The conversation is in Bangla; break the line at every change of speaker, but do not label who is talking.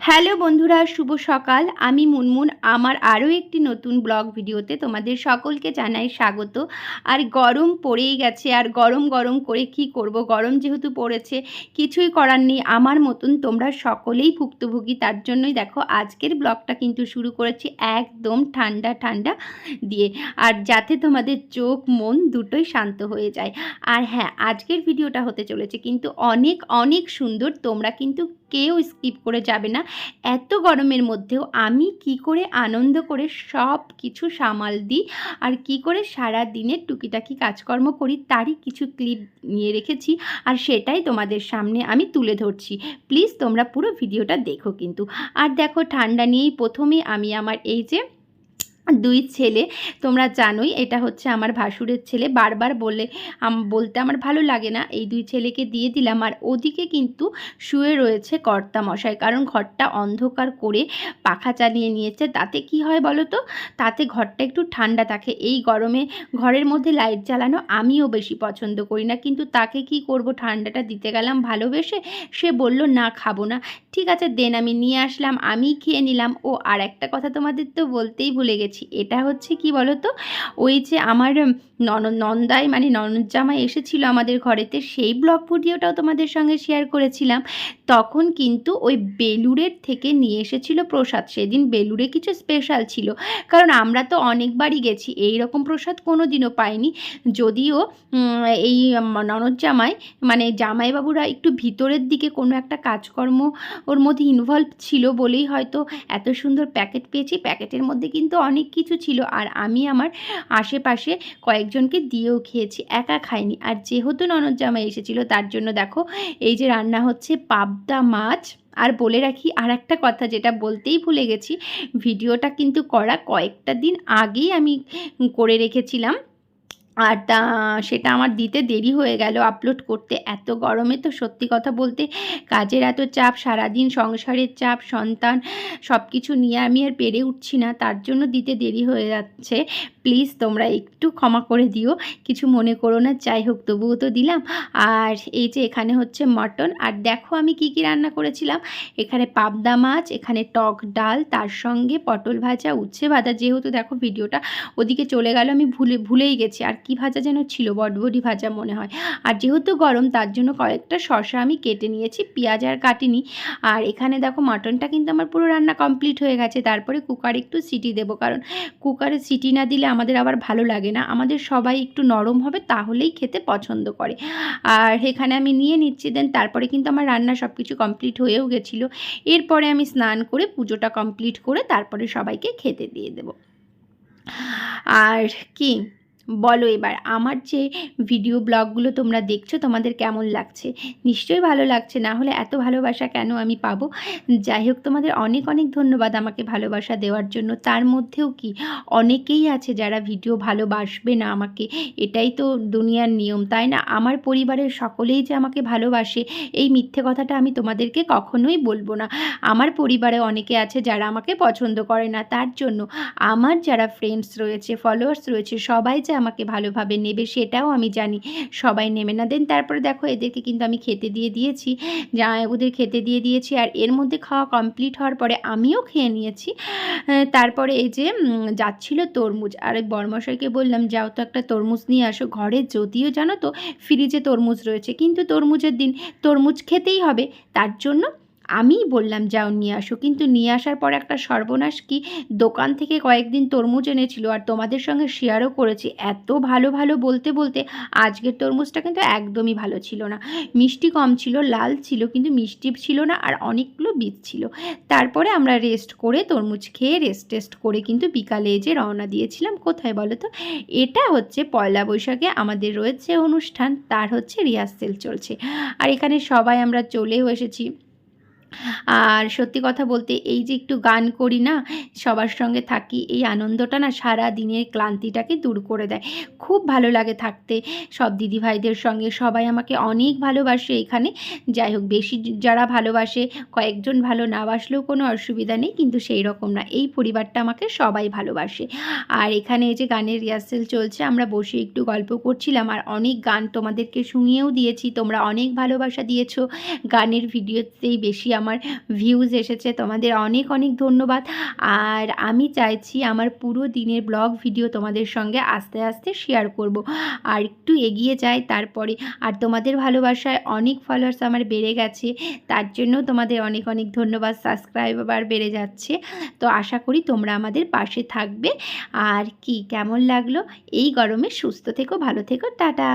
হ্যালো বন্ধুরা, শুভ সকাল। আমি মুনমুন। আমার আরও একটি নতুন ব্লগ ভিডিওতে তোমাদের সকলকে জানাই স্বাগত। আর গরম পড়েই গেছে, আর গরম গরম করে কি করব, গরম যেহেতু পড়েছে কিছুই করার নেই। আমার মতন তোমরা সকলেই ভুক্তভোগী, তার জন্যই দেখো আজকের ব্লগটা কিন্তু শুরু করেছি একদম ঠান্ডা ঠান্ডা দিয়ে, আর যাতে তোমাদের চোখ মন দুটোই শান্ত হয়ে যায়। আর হ্যাঁ, আজকের ভিডিওটা হতে চলেছে কিন্তু অনেক অনেক সুন্দর। তোমরা কিন্তু কেউ স্কিপ করে যাবে না। এত গরমের মধ্যেও আমি কি করে আনন্দ করে সব কিছু সামাল দিই আর কি করে সারা দিনের টুকিটাকি কাজকর্ম করি তারই কিছু ক্লিপ নিয়ে রেখেছি, আর সেটাই তোমাদের সামনে আমি তুলে ধরছি। প্লিজ তোমরা পুরো ভিডিওটা দেখো কিন্তু। আর দেখো, ঠান্ডা নিয়েই প্রথমে আমি আমার এই যে দুই ছেলে, তোমরা জানোই এটা হচ্ছে আমার ভাসুরের ছেলে, বারবার বলতে আমার ভালো লাগে না, এই দুই ছেলেকে দিয়ে দিলাম। আর ওদিকে কিন্তু শুয়ে রয়েছে কর্তামশাই, কারণ ঘরটা অন্ধকার করে পাখা চালিয়ে নিয়েছে। তাতে কি হয় বলো তো, তাতে ঘরটা একটু ঠান্ডা থাকে। এই গরমে ঘরের মধ্যে লাইট জ্বালানো আমিও বেশি পছন্দ করি না, কিন্তু তাকে কি করব, ঠান্ডাটা দিতে গেলাম ভালোবেসে। সে বলল না, খাবো না। ঠিক আছে দেন, আমি নিয়ে আসলাম, আমি খেয়ে নিলাম। ও আর একটা কথা তোমাদের তো বলতেই ভুলে গেছি, এটা হচ্ছে কি বলো তো, ওই যে আমার নন্দাই মানে ননদ জামাই এসেছিল আমাদের ঘরেতে, সেই ব্লগ ভিডিওটাও তোমাদের সঙ্গে শেয়ার করেছিলাম। তখন কিন্তু ওই বেলুড়ের থেকে নিয়ে এসেছিল প্রসাদ। সেদিন বেলুড়ে কিছু স্পেশাল ছিল, কারণ আমরা তো অনেকবারই গেছি, এই রকম প্রসাদ কোনো দিনও পাইনি। যদিও এই ননদ জামাই মানে জামাইবাবুরা একটু ভিতরের দিকে কোনো একটা কাজকর্ম ওর মধ্যে ইনভলভ ছিল বলেই হয়তো এত সুন্দর প্যাকেট পেয়েছি। প্যাকেটের মধ্যে কিন্তু অনেক কিছু ছিল, আর আমি আমার আশেপাশে কয়েকজনকে দিয়েও খেয়েছি, একা খাইনি। আর যেহেতু ননদ জামাই এসেছিল তার জন্য দেখো এই যে রান্না হচ্ছে পাবদা মাছ। আর বলে রাখি আর একটা কথা, যেটা বলতেই ভুলে গেছি, ভিডিওটা কিন্তু করা কয়েকটা দিন আগেই আমি করে রেখেছিলাম, আর সেটা আমার দিতে দেরি হয়ে গেল আপলোড করতে। এত গরমে তো সত্যি কথা বলতে কাজের এত চাপ, সারাদিন সংসারের চাপ, সন্তান, সব কিছু নিয়ে আমি আর পেরে উঠছি না, তার জন্য দিতে দেরি হয়ে যাচ্ছে। প্লিজ তোমরা একটু ক্ষমা করে দিও, কিছু মনে করো না। যাই হোক, তবুও তো দিলাম। আর এই যে এখানে হচ্ছে মটন, আর দেখো আমি কি কি রান্না করেছিলাম। এখানে পাবদা মাছ, এখানে টক ডাল, তার সঙ্গে পটল ভাজা, উচ্ছে ভাজা। যেহেতু দেখো ভিডিওটা ওদিকে চলে গেল, আমি ভুলেই গেছি। আর কি ভাজা যেন ছিল, বটবটি ভাজা মনে হয়। আর যেহেতু গরম তার জন্য কয়েকটা শসা আমি কেটে নিয়েছি, পেঁয়াজ আর কাটিনি। আর এখানে দেখো মাটনটা কিন্তু আমার পুরো রান্না কমপ্লিট হয়ে গেছে। তারপরে কুকারে একটু সিটি দেবো, কারণ কুকারে সিটি না দিলে আমাদের আবার ভালো লাগে না। আমাদের সবাই একটু নরম হবে তাহলেই খেতে পছন্দ করে। আর এখানে আমি নিয়ে নিচ্ছি। দেন তারপরে কিন্তু আমার রান্না সব কিছু কমপ্লিট হয়েও গেছিলো। এরপরে আমি স্নান করে পুজোটা কমপ্লিট করে তারপরে সবাইকে খেতে দিয়ে দেবো। আর কি বলো, এবার আমার যে ভিডিও ব্লগগুলো তোমরা দেখছো তোমাদের কেমন লাগছে? নিশ্চয়ই ভালো লাগছে, না হলে এত ভালোবাসা কেন আমি পাবো? যাই হোক, তোমাদের অনেক অনেক ধন্যবাদ আমাকে ভালোবাসা দেওয়ার জন্য। তার মধ্যেও কি অনেকেই আছে যারা ভিডিও ভালোবাসবে না আমাকে, এটাই তো দুনিয়ার নিয়ম, তাই না? আমার পরিবারের সকলেই যে আমাকে ভালোবাসে এই মিথ্যে কথাটা আমি তোমাদেরকে কখনোই বলবো না। আমার পরিবারে অনেকে আছে যারা আমাকে পছন্দ করে না, তার জন্য আমার যারা ফ্রেন্ডস রয়েছে, ফলোয়ার্স রয়েছে, সবাই যে আমাকে ভালোভাবে নেবে সেটাও আমি জানি, সবাই নেবে না। দেন তারপরে দেখো এদেরকে কিন্তু আমি খেতে দিয়ে দিয়েছি, ওদের খেতে দিয়ে দিয়েছি। আর এর মধ্যে খাওয়া কমপ্লিট হওয়ার পরে আমিও খেয়ে নিয়েছি। তারপরে এই যে যাচ্ছিল তরমুজ, আর বড়মশাইকে বললাম যাও তো একটা তরমুজ নিয়ে আসো ঘরে। যদিও জানো তো ফ্রিজে তরমুজ রয়েছে, কিন্তু তরমুজের দিন তরমুজ খেতেই হবে, তার জন্য আমিই বললাম যাও নিয়ে আসো। কিন্তু নিয়ে আসার পর একটা সর্বনাশ, কি দোকান থেকে কয়েকদিন তরমুজ এনেছিল, আর তোমাদের সঙ্গে শেয়ারও করেছি। এত ভালো ভালো বলতে বলতে আজকের তরমুজটা কিন্তু একদমই ভালো ছিল না। মিষ্টি কম ছিল, লাল ছিল কিন্তু মিষ্টি ছিল না, আর অনেকগুলো বীজ ছিল। তারপরে আমরা রেস্ট করে তরমুজ খেয়ে টেস্ট করে কিন্তু বিকালে যে রওনা দিয়েছিলাম কোথায় বলো তো? এটা হচ্ছে পয়লা বৈশাখে আমাদের রয়েছে অনুষ্ঠান, তার হচ্ছে রিহার্সেল চলছে। আর এখানে সবাই আমরা চলেও এসেছি। আর সত্যি কথা বলতে এই যে একটু গান করি না, সবার সঙ্গে থাকি, এই আনন্দটা না সারা দিনের ক্লান্তিটাকে দূর করে দেয়। খুব ভালো লাগে থাকতে সব দিদিভাইদের সঙ্গে। সবাই আমাকে অনেক ভালোবাসে এখানে। যাই হোক, বেশি যারা ভালোবাসে, কয়েকজন ভালো না বাসলেও কোনো অসুবিধা নেই, কিন্তু সেই রকম না, এই পরিবারটা আমাকে সবাই ভালোবাসে। আর এখানে এই যে গানের রিহার্সেল চলছে, আমরা বসে একটু গল্প করছিলাম, আর অনেক গান তোমাদেরকে শুনিয়েও দিয়েছি। তোমরা অনেক ভালোবাসা দিয়েছো, গানের ভিডিওতেই বেশি আমার আমার ভিউজ এসেছে, তোমাদের অনেক অনেক ধন্যবাদ। আর আমি চাইছি আমার পুরো দিনের ব্লগ ভিডিও তোমাদের সঙ্গে আস্তে আস্তে শেয়ার করব, আর একটু এগিয়ে যাই তারপরে। আর তোমাদের ভালোবাসায় অনেক ফলোয়ার্স আমার বেড়ে গেছে, তার জন্য তোমাদের অনেক অনেক ধন্যবাদ। সাবস্ক্রাইবার বেড়ে যাচ্ছে, তো আশা করি তোমরা আমাদের পাশে থাকবে। আর কি কেমন লাগলো? এই গরমে সুস্থ থেকো, ভালো থেকো, টাটা।